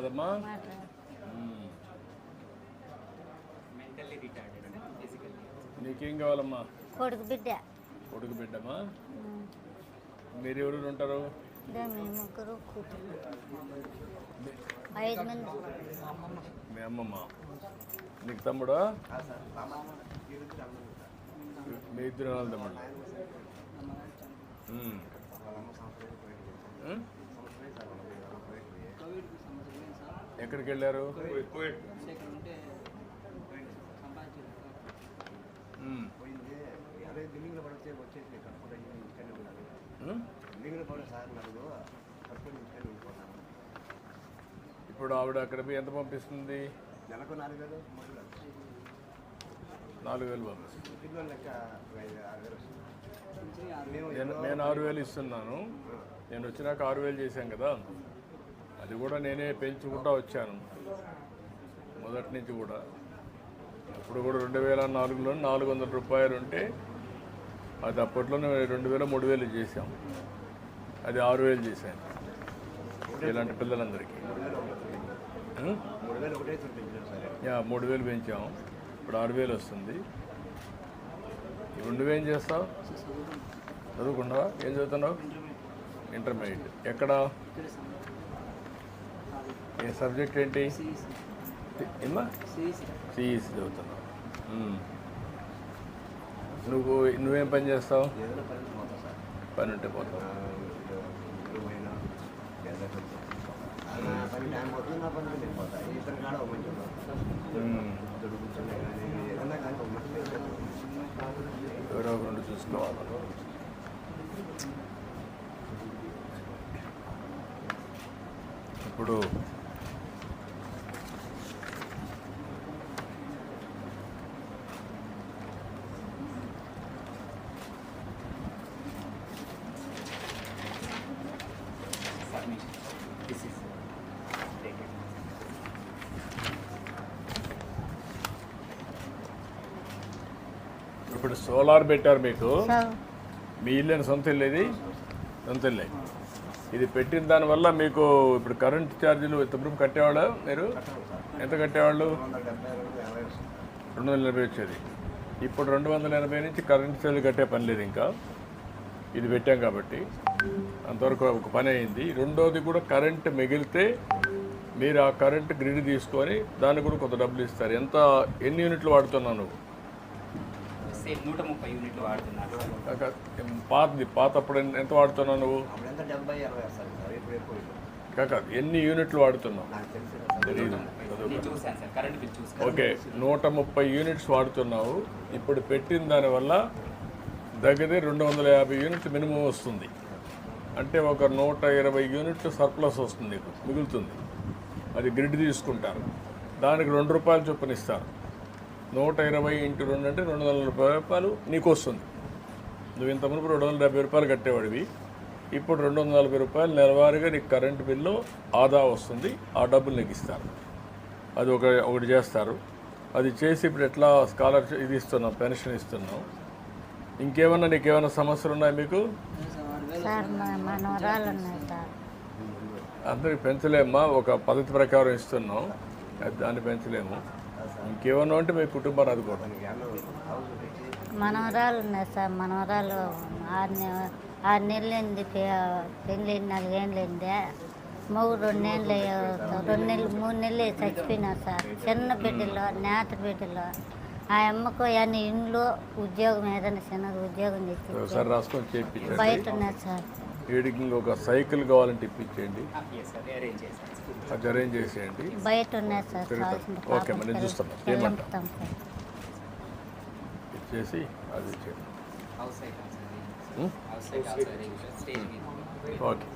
మాట్లాడదమ్మా. నీకేం కావాలమ్మా? కొడుకు బిడ్డ. కొడుకు బిడ్డమ్మా. మీరు ఎవరు ఉంటారు? ముగ్గురు కూతురు, 5 మంది. మీ అమ్మమ్మ. నీకు తమ్ముడా? మీ ఇద్దరు తమ్ముడు. ఎక్కడికి వెళ్ళారు? ఇప్పుడు ఆవిడ అక్కడ ఎంత పంపిస్తుంది? నెలకు 4,000. 4,000 పంపిస్తుంది. నేను 6,000 ఇస్తున్నాను. నేను వచ్చినాక 6,000 చేశాను కదా, అది కూడా నేనే పెంచుకుంటూ వచ్చాను మొదటి నుంచి కూడా. అప్పుడు కూడా 2004లో 400 రూపాయలు ఉంటే అది అప్పట్లోనే 2,000 3,000 చేశాం. అది 6,000 చేశాను ఇలాంటి పిల్లలందరికీ. 3,000 పెంచాము. ఇప్పుడు 6,000 వస్తుంది. ఇప్పుడు నువ్వేం చేస్తావు? చదువుకున్నావా? ఏం చదువుతున్నావు? ఇంటర్మీడియట్. ఎక్కడ? ఏ సబ్జెక్ట్ ఏంటి? ఏమా? సిఈసి చదువుతున్నావు. నువ్వేం పని చేస్తావు? పని ఉంటే పోతావు. ఎవరో ఒకరు చూసుకోవాలి. ఇప్పుడు ఇప్పుడు సోలార్ పెట్టారు మీకు. మీ ఇల్లు సొంత ఇల్లు? ఇది సొంత ఇల్లే. ఇది పెట్టిన దానివల్ల మీకు ఇప్పుడు కరెంట్ ఛార్జీలు ఎంతప్పుడు కట్టేవాళ్ళు? మీరు ఎంత కట్టేవాళ్ళు? 280 వచ్చేది. ఇప్పుడు 280 నుంచి కరెంట్ ఛార్జీలు కట్టే పని లేదు ఇంకా. ఇది పెట్టాం కాబట్టి అంతవరకు ఒక పని అయింది. రెండోది కూడా కరెంట్ మిగిలితే మీరు ఆ కరెంట్ గ్రిడ్ తీసుకొని దానికి కూడా కొంత డబ్బులు ఇస్తారు. ఎన్ని యూనిట్లు వాడుతున్నావు నువ్వు? 130 యూనిట్లు వాడుతున్నాను. పాత అప్పుడు ఎంత వాడుతున్నావు నువ్వు? కాక ఎన్ని యూనిట్లు వాడుతున్నావు? తెలీదు. ఓకే, 130 యూనిట్స్ వాడుతున్నావు. ఇప్పుడు పెట్టిన దానివల్ల దగ్గర 250 యూనిట్లు మినిమం వస్తుంది. అంటే ఒక 120 యూనిట్లు సర్ప్లస్ వస్తుంది, నీకు మిగులుతుంది. అది గ్రిడ్ తీసుకుంటారు. దానికి 2 రూపాయలు చొప్పున ఇస్తారు. 120 × 2 అంటే 240 రూపాయలు నీకు వస్తుంది. నువ్వు ఇంత మునుపు 270 రూపాయలు కట్టేవాడివి. ఇప్పుడు 240 రూపాయలు నెలవారీగా నీకు కరెంటు బిల్లు ఆదా వస్తుంది. ఆ డబ్బులు నీకు ఇస్తారు. అది ఒకటి చేస్తారు. అది చేసి ఇప్పుడు ఎట్లా స్కాలర్షిప్ ఇది ఇస్తున్నాం, పెన్షన్ ఇస్తున్నాం. ఇంకేమన్నా నీకేమైనా సమస్యలు ఉన్నాయి మీకు? అందరికి పెంచలేమ్మా, ఒక పద్ధతి ప్రకారం ఇస్తున్నాం, దాన్ని పెంచలేము. ఇంకేమన్నా ఉంటే మీ కుటుంబాన్ని ఆదుకోవడం. మనవరాలు ఉన్నాయి సార్. మనవరాలు 6 నెలలైంది, పెళ్ళి 4 ఏళ్ళైంది. మొగుడు 2 నెలలు 3 నెలలు చచ్చిపోయినారు సార్. చిన్న బిడ్డలో, నేత బిడ్డలో. ఆ అమ్మకు అన్ని ఇంట్లో ఉద్యోగం ఏదైనా చిన్నది ఉద్యోగం ఒకసారి రాసుకొని చేయించండి. బయట ఉన్నారు సార్. వీడికి ఒక సైకిల్ కావాలంటే ఇప్పించేయండి, అది అరేంజ్ చేసేయండి. బయట ఉన్నారు సార్. ఓకే, నేను చూస్తాను. ఏమంటాం ఇచ్చేసి అది ఇచ్చేయండి. ఓకే.